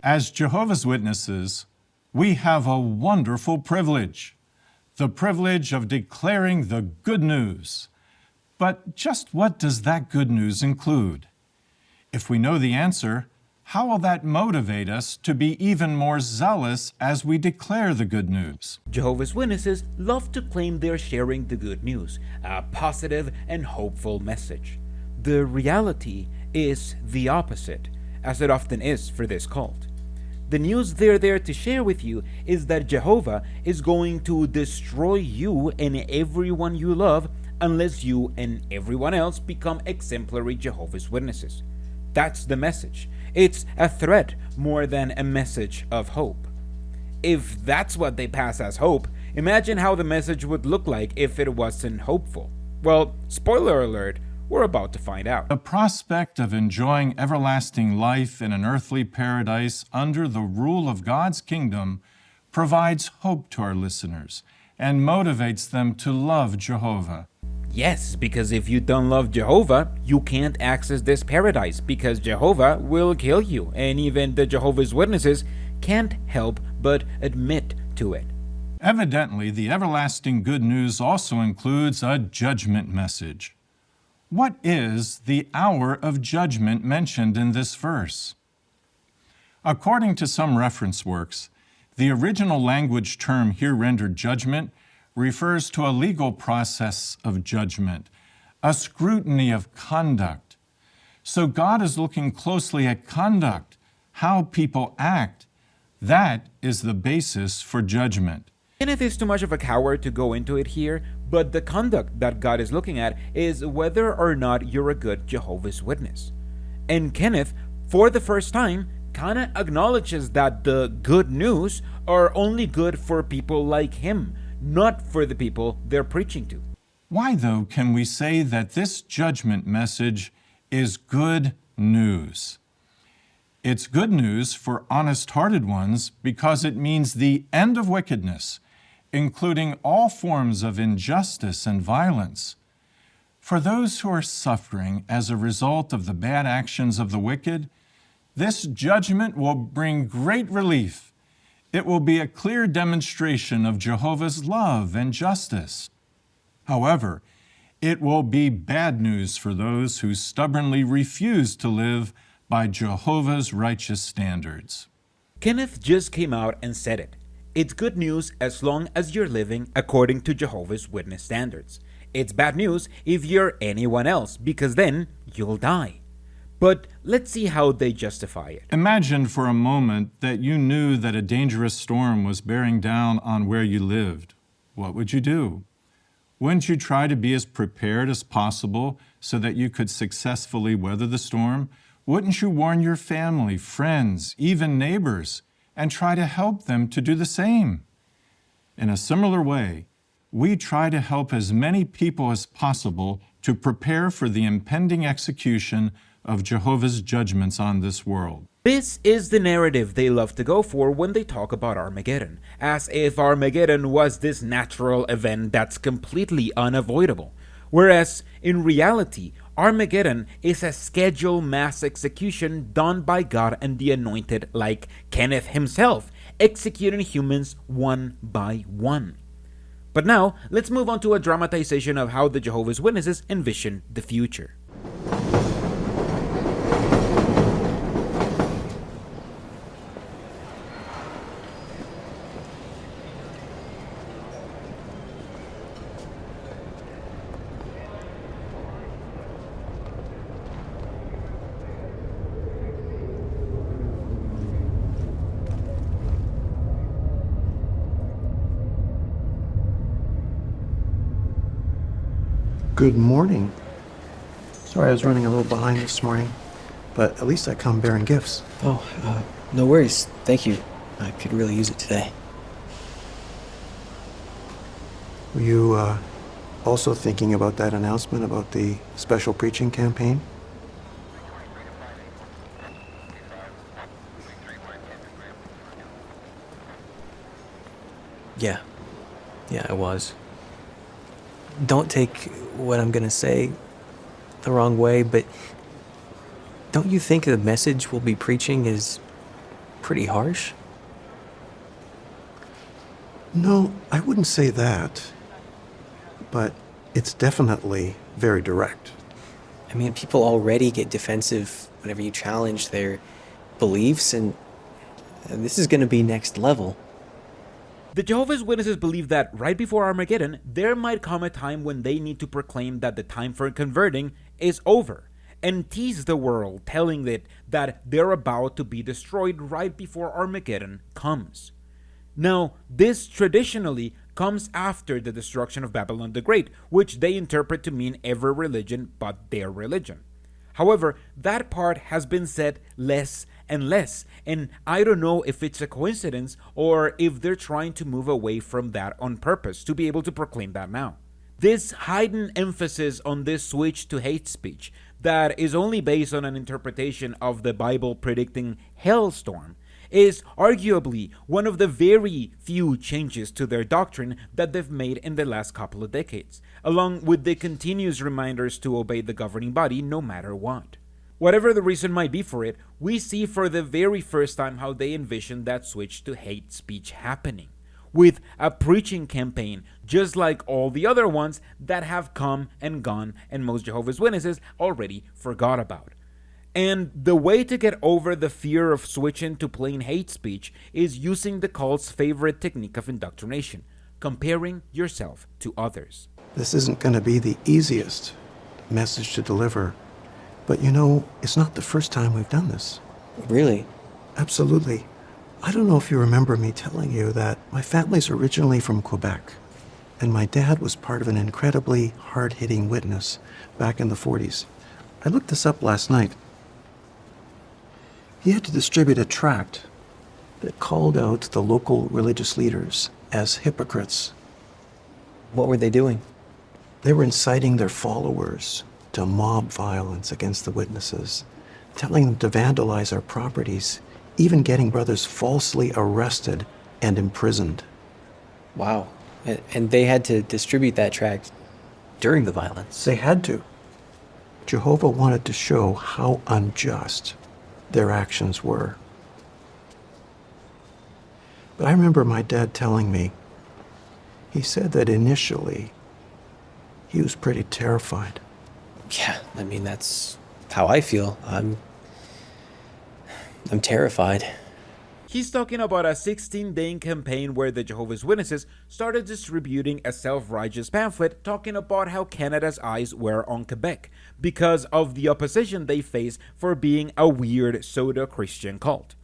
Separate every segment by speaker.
Speaker 1: As Jehovah's Witnesses, we have a wonderful privilege, the privilege of declaring the good news. But just what does that good news include? If we know the answer, how will that motivate us to be even more zealous as we declare the good news?
Speaker 2: Jehovah's Witnesses love to claim they're sharing the good news, a positive and hopeful message. The reality is the opposite, as it often is for this cult. The news they're there to share with you is that Jehovah is going to destroy you and everyone you love unless you and everyone else become exemplary Jehovah's Witnesses. That's the message. It's a threat more than a message of hope. If that's what they pass as hope, imagine how the message would look like if it wasn't hopeful. Well, spoiler alert, we're about to find out.
Speaker 1: The prospect of enjoying everlasting life in an earthly paradise under the rule of God's kingdom provides hope to our listeners and motivates them to love Jehovah.
Speaker 2: Yes, because if you don't love Jehovah, you can't access this paradise because Jehovah will kill you, and even the Jehovah's Witnesses can't help but admit to it.
Speaker 1: Evidently, the everlasting good news also includes a judgment message. What is the hour of judgment mentioned in this verse? According to some reference works, the original language term here rendered judgment refers to a legal process of judgment, a scrutiny of conduct. So God is looking closely at conduct, how people act. That is the basis for judgment.
Speaker 2: Kenneth is too much of a coward to go into it here, but the conduct that God is looking at is whether or not you're a good Jehovah's Witness. And Kenneth, for the first time, kinda acknowledges that the good news are only good for people like him, not for the people they're preaching to.
Speaker 1: Why, though, can we say that this judgment message is good news? It's good news for honest-hearted ones because it means the end of wickedness, including all forms of injustice and violence. For those who are suffering as a result of the bad actions of the wicked, this judgment will bring great relief. It will be a clear demonstration of Jehovah's love and justice. However, it will be bad news for those who stubbornly refuse to live by Jehovah's righteous standards.
Speaker 2: Kenneth just came out and said it. It's good news as long as you're living according to Jehovah's Witness standards. It's bad news if you're anyone else, because then you'll die. But let's see how they justify it.
Speaker 1: Imagine for a moment that you knew that a dangerous storm was bearing down on where you lived. What would you do? Wouldn't you try to be as prepared as possible so that you could successfully weather the storm? Wouldn't you warn your family, friends, even neighbors, and try to help them to do the same? In a similar way, we try to help as many people as possible to prepare for the impending execution of Jehovah's judgments on this world.
Speaker 2: This is the narrative they love to go for when they talk about Armageddon, as if Armageddon was this natural event that's completely unavoidable. Whereas, in reality, Armageddon is a scheduled mass execution done by God and the anointed, like Kenneth himself, executing humans one by one. But now, let's move on to a dramatization of how the Jehovah's Witnesses envision the future.
Speaker 3: Good morning. Sorry I was running a little behind this morning, but at least I come bearing gifts.
Speaker 4: Oh, no worries. Thank you. I could really use it today.
Speaker 3: Were you also thinking about that announcement about the special preaching campaign?
Speaker 4: Yeah, I was. Don't take what I'm gonna say the wrong way, but don't you think the message we'll be preaching is pretty harsh.
Speaker 3: No, I wouldn't say that. But it's definitely very direct.
Speaker 4: I mean, people already get defensive whenever you challenge their beliefs, and this is going to be next level.
Speaker 2: The Jehovah's Witnesses believe that right before Armageddon, there might come a time when they need to proclaim that the time for converting is over, and tease the world, telling it that they're about to be destroyed right before Armageddon comes. Now, this traditionally comes after the destruction of Babylon the Great, which they interpret to mean every religion but their religion. However, that part has been said less and less, and I don't know if it's a coincidence or if they're trying to move away from that on purpose to be able to proclaim that now. This heightened emphasis on this switch to hate speech that is only based on an interpretation of the Bible predicting hellstorm is arguably one of the very few changes to their doctrine that they've made in the last couple of decades, along with the continuous reminders to obey the governing body no matter what. Whatever the reason might be for it, we see for the very first time how they envision that switch to hate speech happening, with a preaching campaign just like all the other ones that have come and gone and most Jehovah's Witnesses already forgot about. And the way to get over the fear of switching to plain hate speech is using the cult's favorite technique of indoctrination, comparing yourself to others.
Speaker 3: This isn't going to be the easiest message to deliver, but you know, it's not the first time we've done this.
Speaker 4: Really?
Speaker 3: Absolutely. I don't know if you remember me telling you that my family's originally from Quebec, and my dad was part of an incredibly hard-hitting witness back in the 40s. I looked this up last night. He had to distribute a tract that called out the local religious leaders as hypocrites.
Speaker 4: What were they doing?
Speaker 3: They were inciting their followers to mob violence against the witnesses, telling them to vandalize our properties, even getting brothers falsely arrested and imprisoned.
Speaker 4: Wow. And they had to distribute that tract during the violence.
Speaker 3: They had to. Jehovah wanted to show how unjust their actions were. But I remember my dad telling me, he said that initially he was pretty terrified.
Speaker 4: Yeah, I mean, that's how I feel. I'm terrified.
Speaker 2: He's talking about a 16-day campaign where the Jehovah's Witnesses started distributing a self-righteous pamphlet talking about how Canada's eyes were on Quebec because of the opposition they face for being a weird pseudo-Christian cult.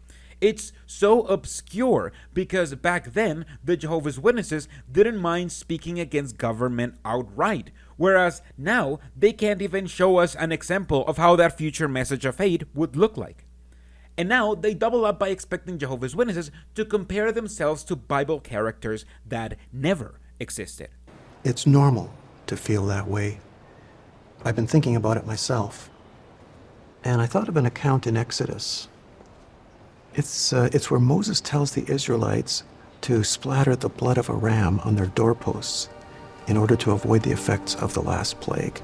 Speaker 2: It's so obscure because back then, the Jehovah's Witnesses didn't mind speaking against government outright, whereas now they can't even show us an example of how that future message of hate would look like. And now they double up by expecting Jehovah's Witnesses to compare themselves to Bible characters that never existed.
Speaker 3: It's normal to feel that way. I've been thinking about it myself. And I thought of an account in Exodus. It's where Moses tells the Israelites to splatter the blood of a ram on their doorposts in order to avoid the effects of the last plague.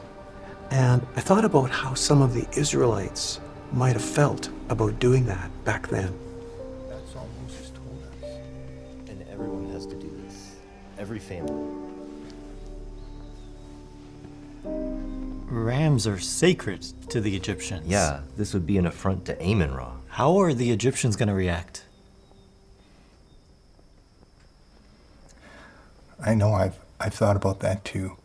Speaker 3: And I thought about how some of the Israelites might have felt about doing that back then.
Speaker 5: That's all Moses told us. And everyone has to do this. Every family.
Speaker 6: Rams are sacred to the Egyptians.
Speaker 5: Yeah, this would be an affront to Amun-Ra.
Speaker 6: How are the Egyptians going to react?
Speaker 7: I know I've thought about that too.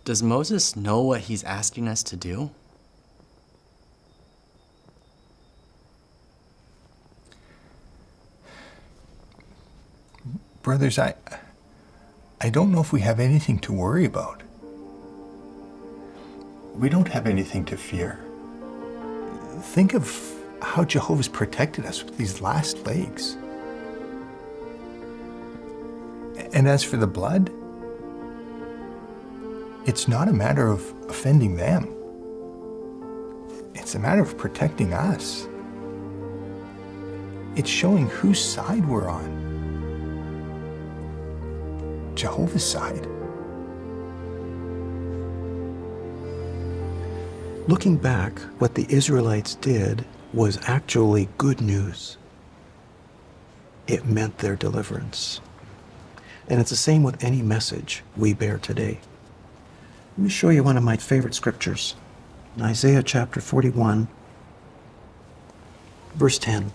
Speaker 8: Does Moses know what he's asking us to do?
Speaker 7: Brothers, I don't know if we have anything to worry about. We don't have anything to fear. Think of how Jehovah's protected us with these last plagues. And as for the blood, it's not a matter of offending them. It's a matter of protecting us. It's showing whose side we're on. Jehovah's side.
Speaker 3: Looking back, what the Israelites did was actually good news. it meant their deliverance. And it's the same with any message we bear today. Let me show you one of my favorite scriptures. In Isaiah chapter 41, verse 10.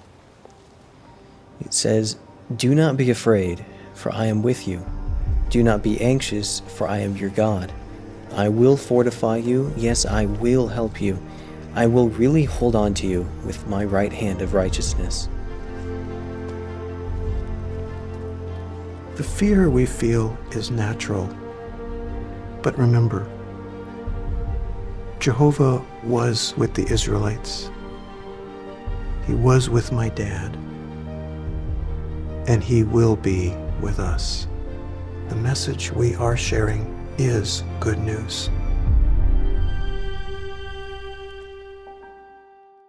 Speaker 4: It says, "Do not be afraid, for I am with you. Do not be anxious, for I am your God. I will fortify you, yes, I will help you. I will really hold on to you with my right hand of righteousness."
Speaker 3: The fear we feel is natural. But remember, Jehovah was with the Israelites. He was with my dad. And he will be with us. The message we are sharing is good news.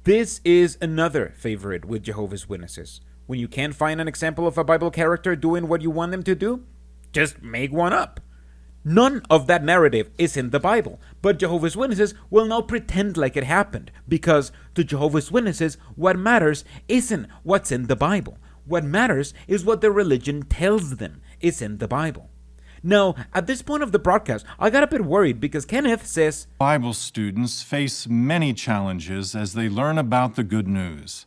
Speaker 2: This is another favorite with Jehovah's Witnesses. When you can't find an example of a Bible character doing what you want them to do, just make one up. None of that narrative is in the Bible, but Jehovah's Witnesses will now pretend like it happened, because to Jehovah's Witnesses, what matters isn't what's in the Bible. What matters is what the religion tells them is in the Bible. Now, at this point of the broadcast, I got a bit worried because Kenneth says,
Speaker 1: Bible students face many challenges as they learn about the good news.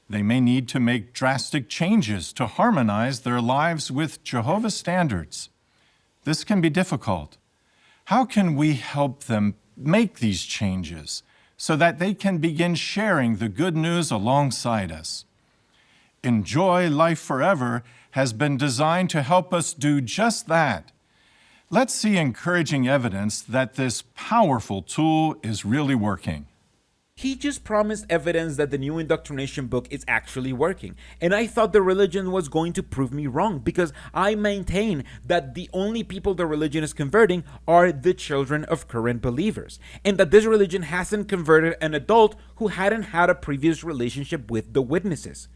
Speaker 1: They may need to make drastic changes to harmonize their lives with Jehovah's standards. This can be difficult. How can we help them make these changes so that they can begin sharing the good news alongside us? Enjoy Life Forever has been designed to help us do just that. Let's see encouraging evidence that this powerful tool is really working.
Speaker 2: he just promised evidence that the new indoctrination book is actually working. And I thought the religion was going to prove me wrong, because I maintain that the only people the religion is converting are the children of current believers, and that this religion hasn't converted an adult who hadn't had a previous relationship with the witnesses.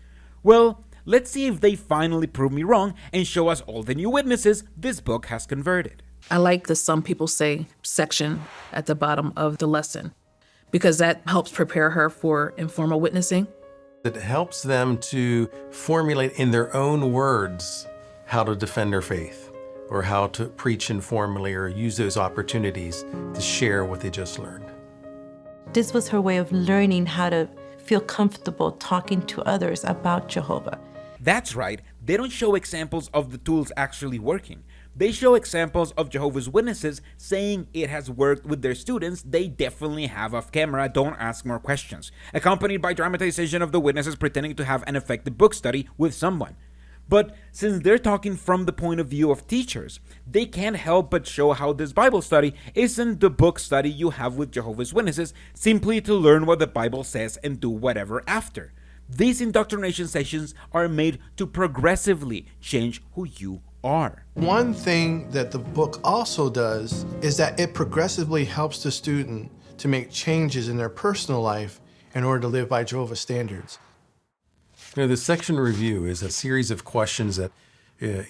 Speaker 2: Well, let's see if they finally prove me wrong and show us all the new witnesses this book has converted.
Speaker 9: I like the "some people say" section at the bottom of the lesson, because that helps prepare her for informal witnessing.
Speaker 7: It helps them to formulate in their own words how to defend their faith, or how to preach informally, or use those opportunities to share what they just learned.
Speaker 10: This was her way of learning how to feel comfortable talking to others about Jehovah.
Speaker 2: That's right, they don't show examples of the tools actually working. They show examples of Jehovah's Witnesses saying it has worked with their students they definitely have off camera, don't ask more questions, accompanied by dramatization of the witnesses pretending to have an effective book study with someone. But since they're talking from the point of view of teachers, they can't help but show how this Bible study isn't the book study you have with Jehovah's Witnesses, simply to learn what the Bible says and do whatever after. These indoctrination sessions are made to progressively change who you are.
Speaker 11: One thing that the book also does is that it progressively helps the student to make changes in their personal life in order to live by Jehovah's standards.
Speaker 7: You know, the section review is a series of questions that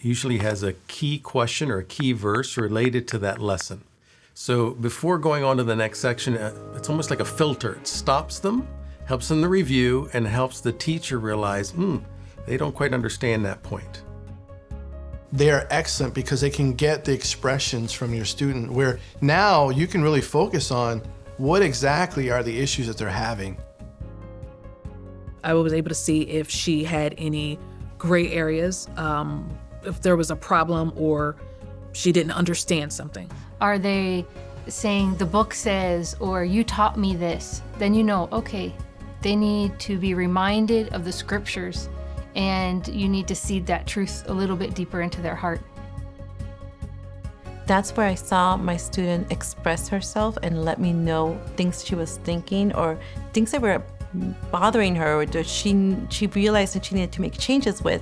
Speaker 7: usually has a key question or a key verse related to that lesson. So before going on to the next section, it's almost like a filter. It stops them, helps them to review, and helps the teacher realize, they don't quite understand that point.
Speaker 11: They are excellent because they can get the expressions from your student, where now you can really focus on what exactly are the issues that they're having.
Speaker 9: I was able to see if she had any gray areas, if there was a problem or she didn't understand something.
Speaker 12: Are they saying the book says, or you taught me this? Then you know, okay, they need to be reminded of the scriptures, and you need to seed that truth a little bit deeper into their heart.
Speaker 10: That's where I saw my student express herself and let me know things she was thinking or things that were bothering her, or that she realized that she needed to make changes with.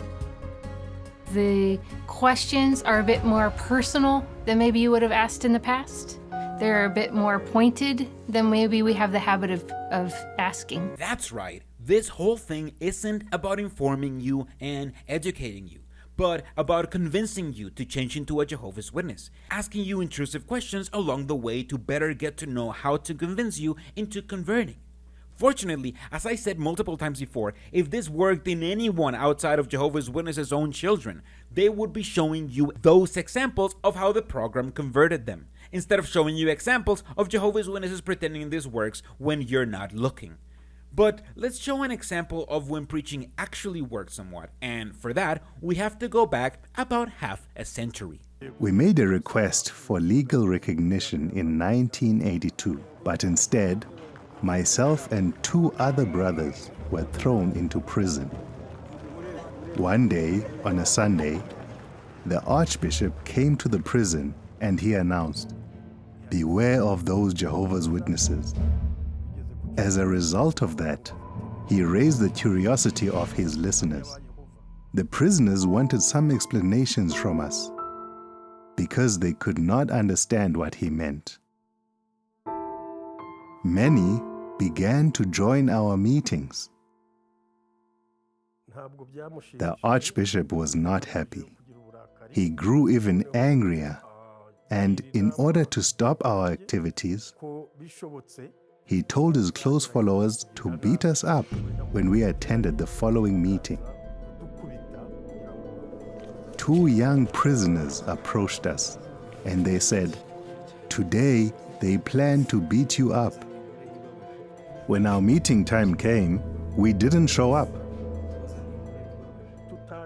Speaker 12: The questions are a bit more personal than maybe you would have asked in the past. They're a bit more pointed than maybe we have the habit of asking.
Speaker 2: That's right. This whole thing isn't about informing you and educating you, but about convincing you to change into a Jehovah's Witness, asking you intrusive questions along the way to better get to know how to convince you into converting. Fortunately, as I said multiple times before, if this worked in anyone outside of Jehovah's Witnesses' own children, they would be showing you those examples of how the program converted them, instead of showing you examples of Jehovah's Witnesses pretending this works when you're not looking. But let's show an example of when preaching actually works somewhat, and for that, we have to go back about half a century.
Speaker 13: We made a request for legal recognition in 1982, but instead, myself and 2 other brothers were thrown into prison. One day, on a Sunday, the Archbishop came to the prison and he announced, "Beware of those Jehovah's Witnesses." As a result of that, he raised the curiosity of his listeners. The prisoners wanted some explanations from us because they could not understand what he meant. Many began to join our meetings. The Archbishop was not happy. He grew even angrier, and in order to stop our activities, he told his close followers to beat us up when we attended the following meeting. 2 young prisoners approached us, and they said, "Today they plan to beat you up." When our meeting time came, we didn't show up.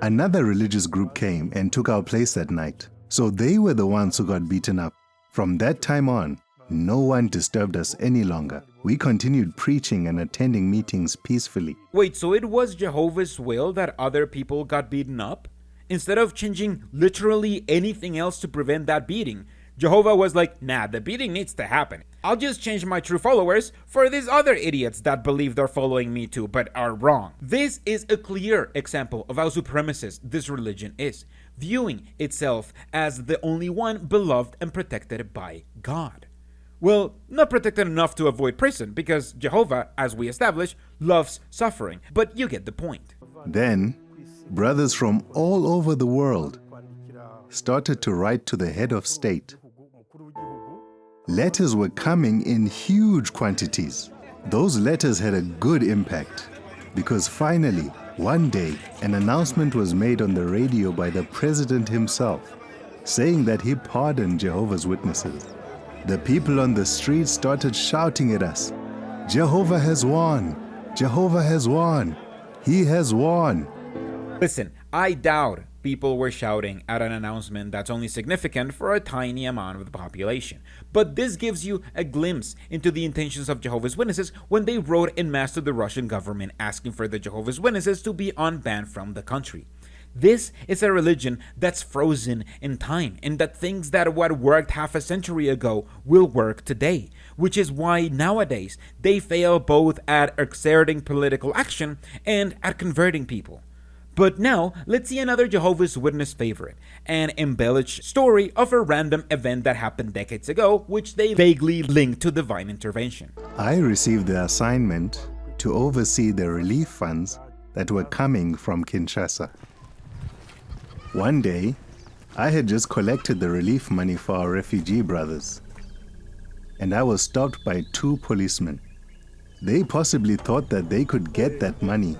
Speaker 13: Another religious group came and took our place that night, so they were the ones who got beaten up. From that time on, no one disturbed us any longer. We continued preaching and attending meetings peacefully.
Speaker 2: Wait, so it was Jehovah's will that other people got beaten up? Instead of changing literally anything else to prevent that beating, Jehovah was like, nah, the beating needs to happen. I'll just change my true followers for these other idiots that believe they're following me too, but are wrong. This is a clear example of how supremacist this religion is, viewing itself as the only one beloved and protected by God. Well, not protected enough to avoid prison, because Jehovah, as we established, loves suffering, but you get the point.
Speaker 13: Then, brothers from all over the world started to write to the head of state. Letters were coming in huge quantities. Those letters had a good impact because finally, one day, an announcement was made on the radio by the president himself, saying that he pardoned Jehovah's Witnesses. The people on the street started shouting at us, "Jehovah has won! Jehovah has won! He has won!"
Speaker 2: Listen, I doubt people were shouting at an announcement that's only significant for a tiny amount of the population. But this gives you a glimpse into the intentions of Jehovah's Witnesses when they wrote en masse to the Russian government asking for the Jehovah's Witnesses to be unbanned from the country. This is a religion that's frozen in time, and that thinks that what worked half a century ago will work today, which is why nowadays they fail both at exerting political action and at converting people. But now, let's see another Jehovah's Witness favorite, an embellished story of a random event that happened decades ago, which they vaguely link to divine intervention.
Speaker 13: I received the assignment to oversee the relief funds that were coming from Kinshasa. One day, I had just collected the relief money for our refugee brothers, and I was stopped by 2 policemen. They possibly thought that they could get that money,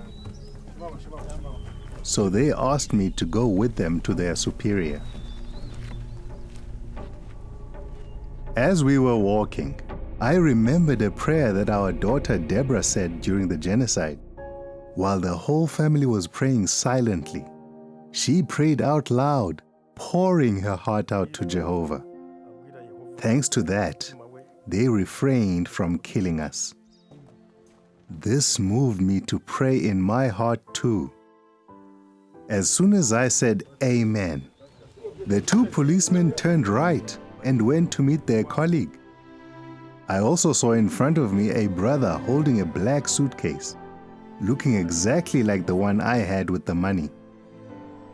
Speaker 13: so they asked me to go with them to their superior. As we were walking, I remembered a prayer that our daughter Deborah said during the genocide. While the whole family was praying silently, she prayed out loud, pouring her heart out to Jehovah. Thanks to that, they refrained from killing us. This moved me to pray in my heart too. As soon as I said Amen, the 2 policemen turned right and went to meet their colleague. I also saw in front of me a brother holding a black suitcase, looking exactly like the one I had with the money.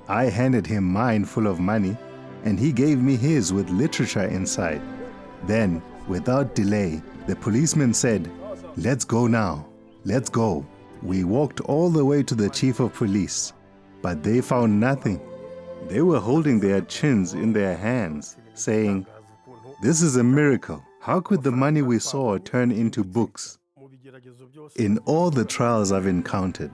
Speaker 13: I handed him mine full of money, and he gave me his with literature inside. Then, without delay, the policeman said, "Let's go now, let's go." We walked all the way to the chief of police, but they found nothing. They were holding their chins in their hands, saying, "This is a miracle. How could the money we saw turn into books?" In all the trials I've encountered,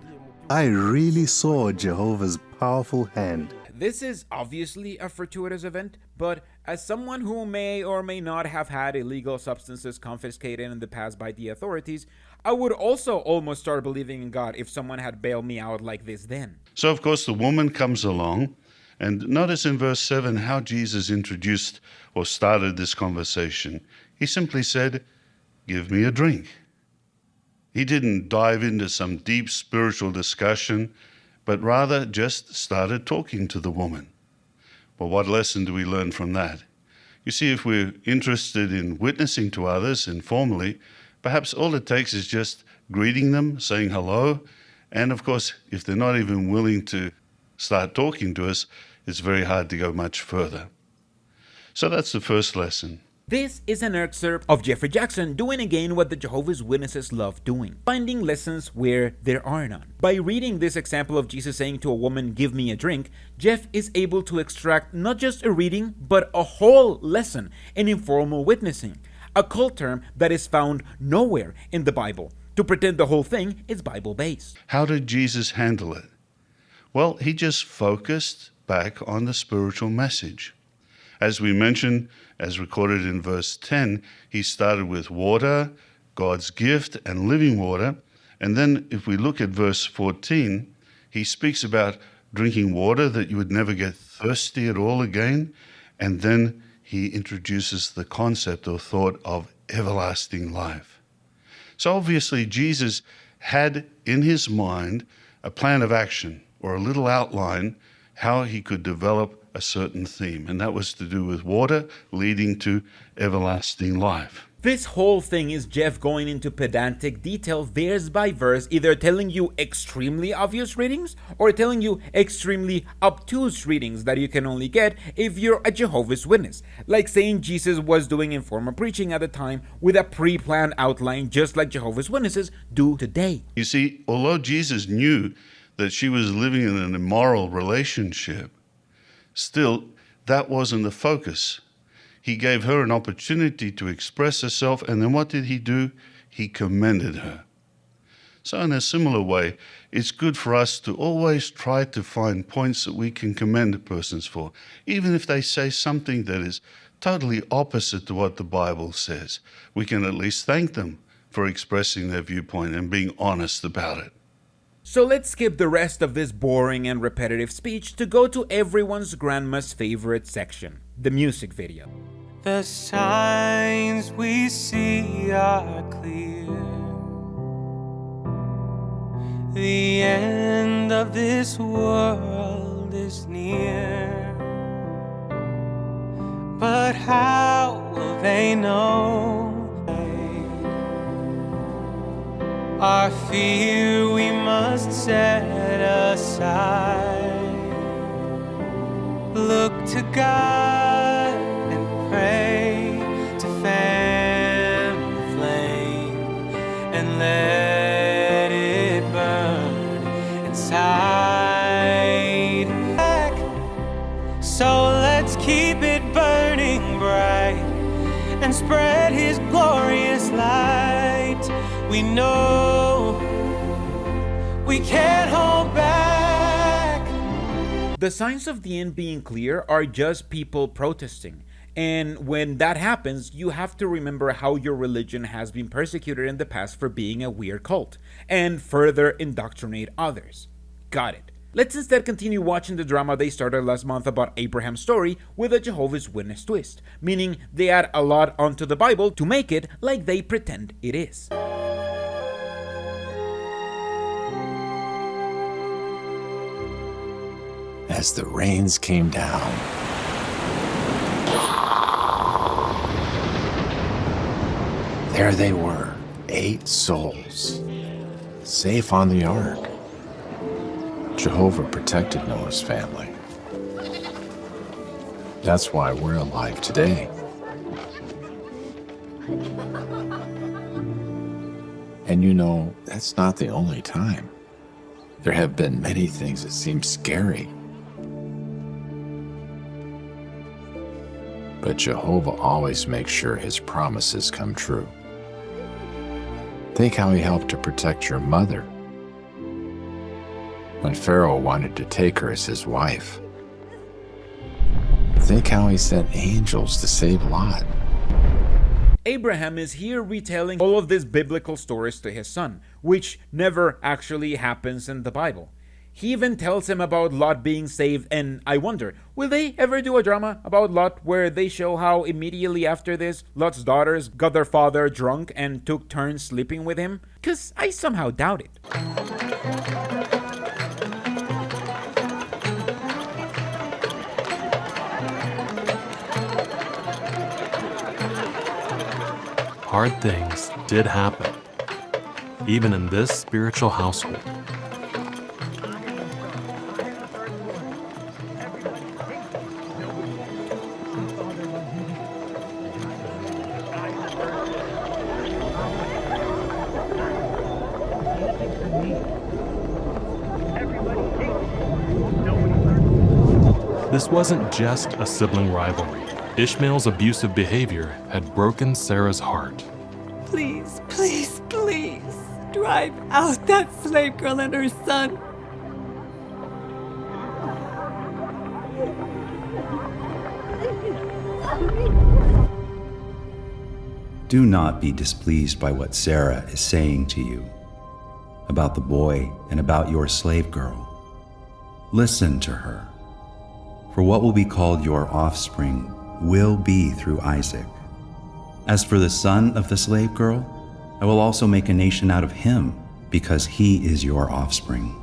Speaker 13: I really saw Jehovah's powerful hand.
Speaker 2: This is obviously a fortuitous event, but as someone who may or may not have had illegal substances confiscated in the past by the authorities, I would also almost start believing in God if someone had bailed me out like this then.
Speaker 14: So, of course, the woman comes along, and notice in verse 7 how Jesus introduced or started this conversation. He simply said, "Give me a drink." He didn't dive into some deep spiritual discussion, but rather just started talking to the woman. Well, what lesson do we learn from that? You see, if we're interested in witnessing to others informally, perhaps all it takes is just greeting them, saying hello, and of course, if they're not even willing to start talking to us, it's very hard to go much further. So that's the first lesson.
Speaker 2: This is an excerpt of Jeffrey Jackson doing again what the Jehovah's Witnesses love doing, finding lessons where there are none. By reading this example of Jesus saying to a woman, "Give me a drink," Jeff is able to extract not just a reading, but a whole lesson in informal witnessing, a cult term that is found nowhere in the Bible, to pretend the whole thing is Bible-based.
Speaker 14: How did Jesus handle it? Well, he just focused back on the spiritual message. As we mentioned, as recorded in verse 10, he started with water, God's gift, and living water. And then if we look at verse 14, he speaks about drinking water that you would never get thirsty at all again. And then he introduces the concept or thought of everlasting life. So obviously Jesus had in his mind a plan of action or a little outline how he could develop a certain theme, and that was to do with water leading to everlasting life.
Speaker 2: This whole thing is Jeff going into pedantic detail verse by verse, either telling you extremely obvious readings or telling you extremely obtuse readings that you can only get if you're a Jehovah's Witness, like saying Jesus was doing informal preaching at the time with a pre-planned outline just like Jehovah's Witnesses do today.
Speaker 14: You see, although Jesus knew that she was living in an immoral relationship, still, that wasn't the focus. He gave her an opportunity to express herself, and then what did he do? He commended her. So in a similar way, it's good for us to always try to find points that we can commend persons for, even if they say something that is totally opposite to what the Bible says. We can at least thank them for expressing their viewpoint and being honest about it.
Speaker 2: So let's skip the rest of this boring and repetitive speech to go to everyone's grandma's favorite section, the music video.
Speaker 15: The signs we see are clear. The end of this world is near. But how will they know? Our fear we must set aside. Look to God and pray to fan the flame and let it burn inside. So let's keep it burning bright and spread His glorious light. We know we can't hold back.
Speaker 2: The signs of the end being clear are just people protesting. And when that happens, you have to remember how your religion has been persecuted in the past for being a weird cult, and further indoctrinate others. Got it. Let's instead continue watching the drama they started last month about Abraham's story with a Jehovah's Witness twist, meaning they add a lot onto the Bible to make it like they pretend it is.
Speaker 16: As the rains came down, there they were, 8 souls, safe on the ark. Jehovah protected Noah's family. That's why we're alive today. And you know, that's not the only time. There have been many things that seem scary. But Jehovah always makes sure his promises come true. Think how he helped to protect your mother when Pharaoh wanted to take her as his wife. Think how he sent angels to save Lot.
Speaker 2: Abraham is here retelling all of these biblical stories to his son, which never actually happens in the Bible. He even tells him about Lot being saved, and I wonder, will they ever do a drama about Lot where they show how immediately after this, Lot's daughters got their father drunk and took turns sleeping with him? 'Cause I somehow doubt it.
Speaker 17: Hard things did happen, even in this spiritual household. This wasn't just a sibling rivalry. Ishmael's abusive behavior had broken Sarah's heart.
Speaker 18: Please, please, please, drive out that slave girl and her son.
Speaker 19: Do not be displeased by what Sarah is saying to you about the boy and about your slave girl. Listen to her, for what will be called your offspring will be through Isaac. As for the son of the slave girl, I will also make a nation out of him, because he is your offspring.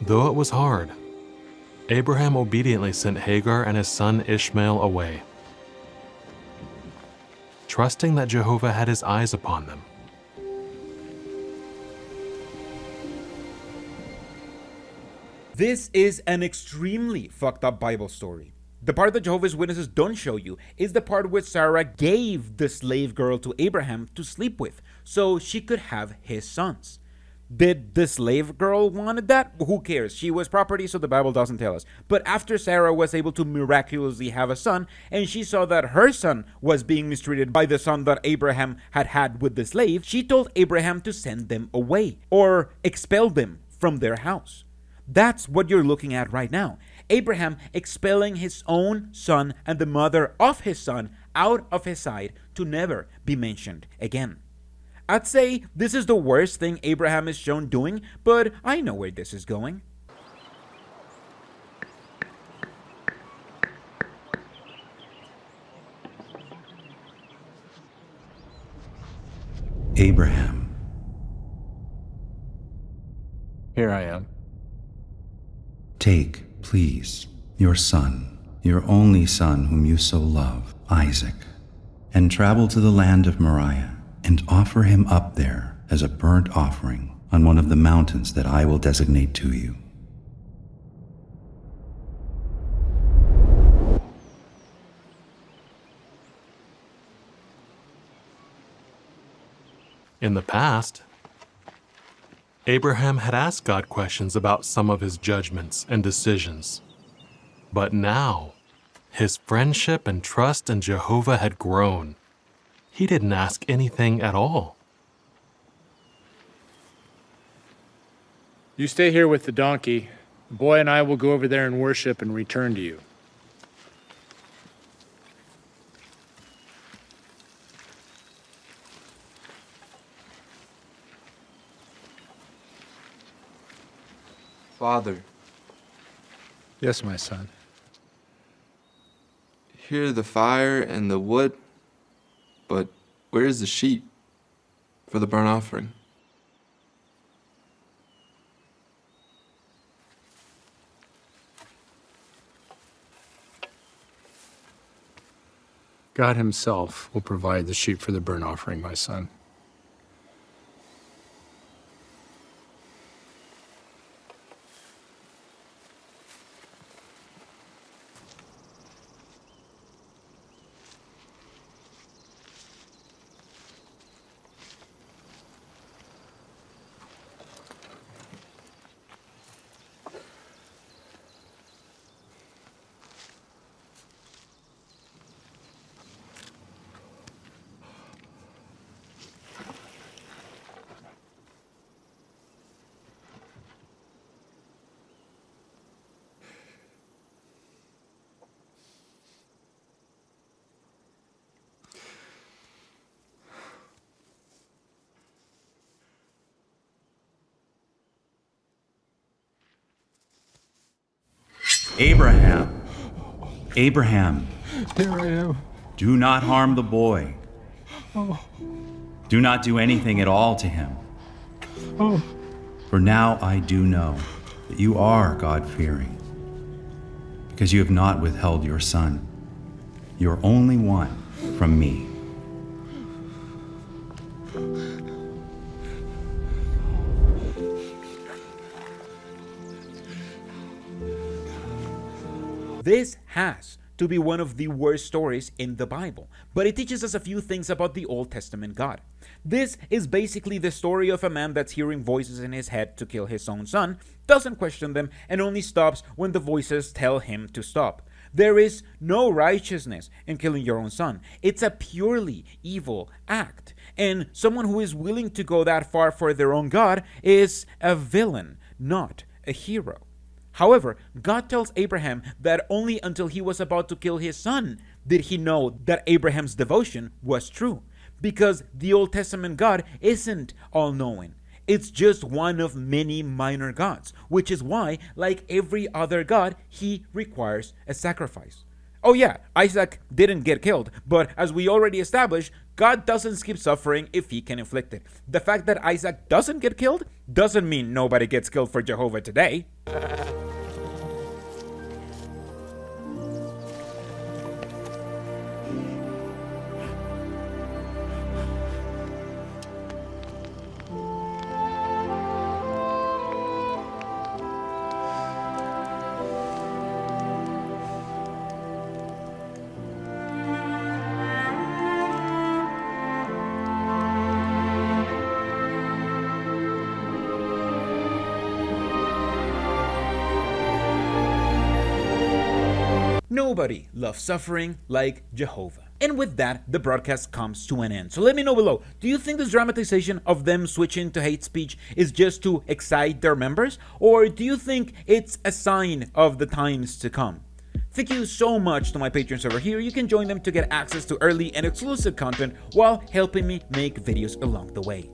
Speaker 17: Though it was hard, Abraham obediently sent Hagar and his son Ishmael away, trusting that Jehovah had his eyes upon them.
Speaker 2: This is an extremely fucked up Bible story. The part that Jehovah's Witnesses don't show you is the part where Sarah gave the slave girl to Abraham to sleep with so she could have his sons. Did the slave girl wanted that? Who cares? She was property, so the Bible doesn't tell us. But after Sarah was able to miraculously have a son, and she saw that her son was being mistreated by the son that Abraham had with the slave, she told Abraham to send them away or expel them from their house. That's what you're looking at right now. Abraham expelling his own son and the mother of his son out of his sight to never be mentioned again. I'd say this is the worst thing Abraham is shown doing, but I know where this is going.
Speaker 19: Abraham.
Speaker 16: Here I am.
Speaker 19: Take, please, your son, your only son whom you so love, Isaac, and travel to the land of Moriah, and offer him up there as a burnt offering on one of the mountains that I will designate to you.
Speaker 17: In the past, Abraham had asked God questions about some of his judgments and decisions. But now, his friendship and trust in Jehovah had grown. He didn't ask anything at all.
Speaker 20: You stay here with the donkey. The boy and I will go over there and worship and return to you.
Speaker 21: Father.
Speaker 20: Yes, my son.
Speaker 21: Here are the fire and the wood, but where is the sheep for the burnt offering?
Speaker 20: God himself will provide the sheep for the burnt offering, my son.
Speaker 19: Abraham, Abraham,
Speaker 16: Here I am.
Speaker 19: do not harm the boy.
Speaker 16: Oh,
Speaker 19: Do not do anything at all to him.
Speaker 16: oh.
Speaker 19: For now I do know that you are God-fearing, because you have not withheld your son, your only one, from me.
Speaker 2: This has to be one of the worst stories in the Bible, but it teaches us a few things about the Old Testament God. This is basically the story of a man that's hearing voices in his head to kill his own son, doesn't question them, and only stops when the voices tell him to stop. There is no righteousness in killing your own son. It's a purely evil act. And someone who is willing to go that far for their own God is a villain, not a hero. However, God tells Abraham that only until he was about to kill his son did he know that Abraham's devotion was true, because the Old Testament God isn't all-knowing. It's just one of many minor gods, which is why, like every other god, he requires a sacrifice. Oh yeah, Isaac didn't get killed, but as we already established, God doesn't skip suffering if he can inflict it. The fact that Isaac doesn't get killed doesn't mean nobody gets killed for Jehovah today. Nobody loves suffering like Jehovah. And with that, the broadcast comes to an end. So let me know below, do you think this dramatization of them switching to hate speech is just to excite their members? Or do you think it's a sign of the times to come? Thank you so much to my patrons over here. You can join them to get access to early and exclusive content while helping me make videos along the way.